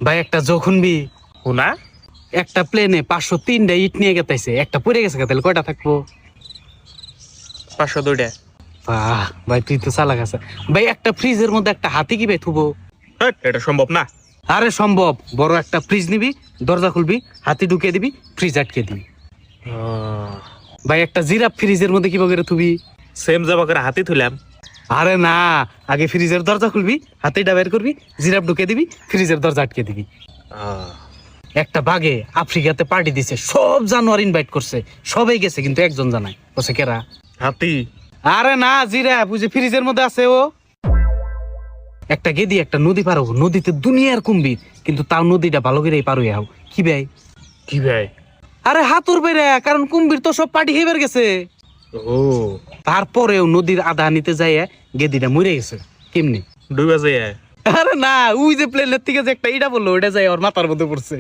ভাই একটা যখন হুনা একটা প্লেনে 503টা ইট নিয়ে গেতাইছে, একটা পড়ে গেছে, তাহলে কয়টা থাকবো? 502টা। বাহ ভাই, তুই তো চালাক আছে। ভাই একটা ফ্রিজের মধ্যে একটা হাতি কি ভাই থুবো? হেৎ, এটা সম্ভব না। আরে সম্ভব। বড় একটা ফ্রিজ নিবি, দরজা খুলবি, হাতি ঢুকিয়ে দিবি, ফ্রিজ আটকে দিবি। ভাই একটা জিরাফ ফ্রিজের মধ্যে কিভাবে করে থুবি? সেম যাবা করে হাতি থুলাম। আরে না, আগে ফ্রিজের দরজা খুলবি, হাতিটা বের করবি, জিরাফ ঢুকিয়ে দিবি, ফ্রিজের দরজা আটকে দিবি। একটা বাঘে আফ্রিকাতে পার্টি দিছে, সব জানোয়ার ইনভাইট করছে, সবাই গেছে, কিন্তু একজন জানায় বসে কেরা? হাতি। আরে না, জিরাফ, ওই যে ফ্রিজের মধ্যে আছে ও। একটা গেদি একটা নদী পার হবো, নদীতে দুনিয়ার কুম্ভীর, কিন্তু তাও নদীটা ভালো করে পার হয়ে যাও। কি ভাই? কি ভাই? আরে হাতুর বেড়ে, কারণ কুম্ভীর তো সব পার্টি হেবার গেছে। ও, তারপরেও নদীর আধা নিতে যাইয়া গেদিটা মরে গেছে। কেমনি? ডুবে যায়। আরে না, ওই যে প্লেনের থেকে যে একটা ইটা বললো, ওটা যাই ওর মাথার মধ্যে পড়ছে।